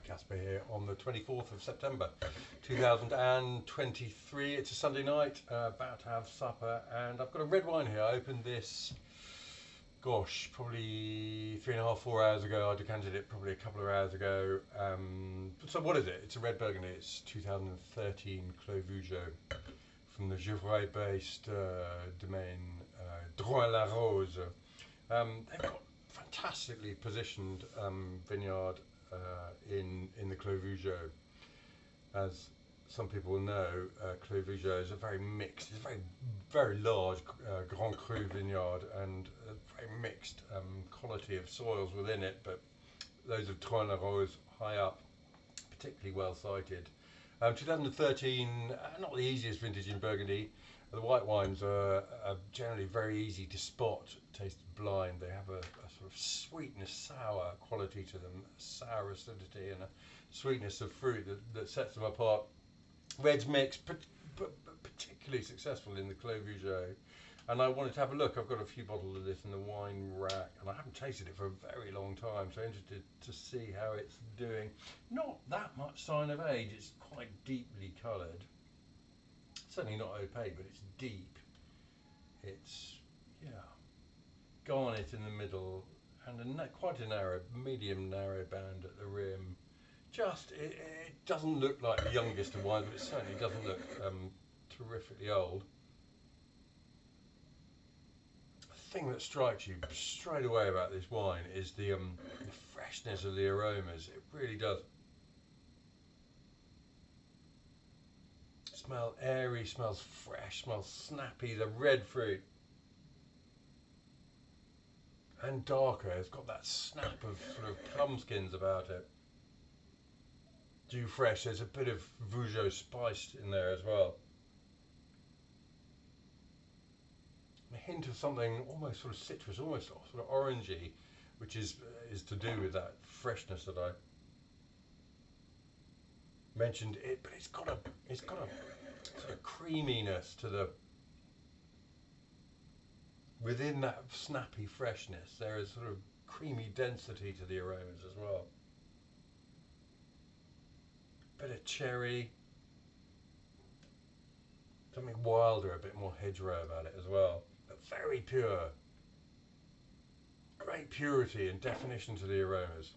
Caspar here on the 24th of September 2023. It's a Sunday night, about to have supper, and I've got a red wine here. I opened this, gosh, probably 3.5, 4 hours ago. I decanted it probably a couple of hours ago. So what is it? It's a red burgundy. It's 2013 Clos de Vougeot from the Gevrey-based domain Drouhin-Laroze. They've got fantastically positioned vineyard in the Clos de Vougeot. As some people will know, Clos de Vougeot is a very mixed, it's a very large Grand Cru vineyard, and a very mixed quality of soils within it, but those of Drouhin-Laroze high up, particularly well sited. 2013, not the easiest vintage in Burgundy. The white wines are generally very easy to spot, taste blind. They have a sort of sweetness, sour quality to them, sour acidity and a sweetness of fruit that sets them apart. Reds mix, but particularly successful in the Clos de Vougeot. And I wanted to have a look. I've got a few bottles of this in the wine rack, and I haven't tasted it for a very long time, so interested to see how it's doing. Not that much sign of age. It's quite deeply coloured. Certainly not opaque, but it's deep. It's, yeah, garnet in the middle, and quite a narrow, medium narrow band at the rim. Just, it doesn't look like the youngest of wines, but it certainly doesn't look terrifically old. The thing that strikes you straight away about this wine is the freshness of the aromas. It really does smell airy, smells fresh, smells snappy. The red fruit and darker, it's got that snap of sort of plum skins about it. Dew fresh, there's a bit of Vougeot spice in there as well. A hint of something almost sort of citrus, almost sort of orangey, which is to do with that freshness that I mentioned. But it's got a sort of creaminess to the, within that snappy freshness there is sort of creamy density to the aromas as well. Bit of cherry, something wilder, a bit more hedgerow about it as well. But very pure. Great purity and definition to the aromas.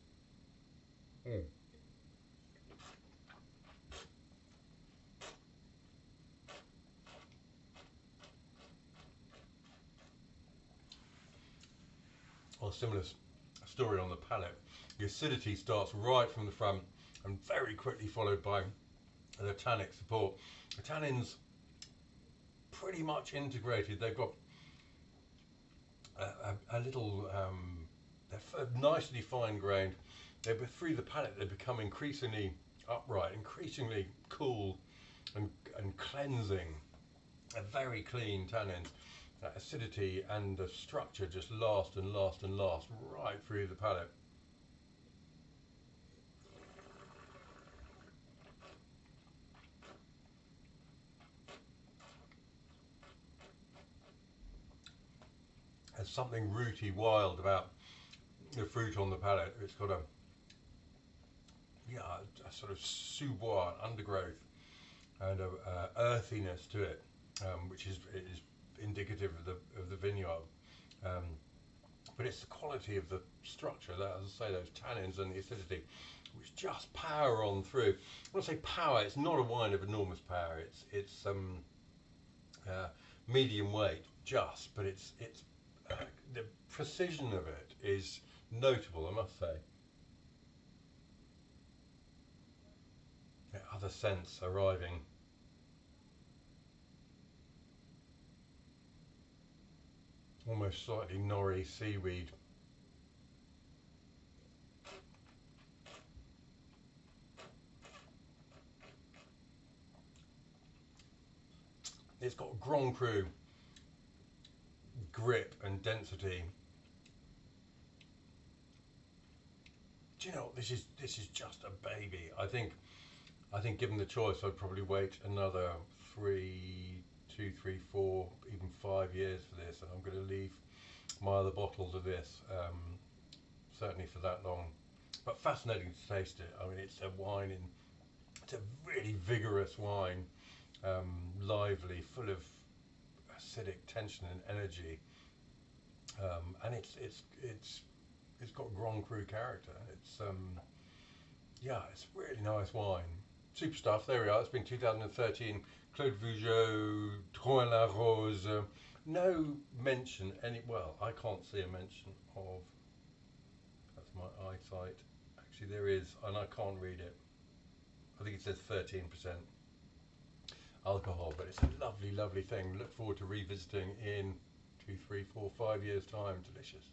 Well, similar story on the palate. The acidity starts right from the front and very quickly followed by the tannic support. The tannins pretty much integrated. They've got a little, they're nicely fine grained. Through the palate they become increasingly upright, increasingly cool and cleansing. A very clean tannins. That acidity and the structure just last and last and last right through the palate. There's something rooty, wild about the fruit on the palate. It's got a sort of sous-bois, undergrowth, and a earthiness to it, which is indicative of the vineyard. But it's the quality of the structure, that, as I say, those tannins and the acidity, which just power on through. When I say power, it's not a wine of enormous power. It's medium weight, but it's the precision of it is notable, I must say. Other scents arriving. Almost slightly nori seaweed. It's got Grand Cru grip and density. Do you know what, this is just a baby. I think given the choice I'd probably wait another 2, 3, 4, even 5 years for this, and I'm going to leave my other bottles of this certainly for that long. but fascinating to taste it. I mean, it's a wine it's a really vigorous wine, lively, full of acidic tension and energy, and it's got Grand Cru character. Yeah, it's a really nice wine. Super stuff. There we are. It's been 2013. Clos de Vougeot, Drouhin-Laroze. No mention well, I can't see a mention of. That's my eyesight. Actually, there is, and I can't read it. I think it says 13% alcohol, but it's a lovely, lovely thing. Look forward to revisiting in 2, 3, 4, 5 years' time. Delicious.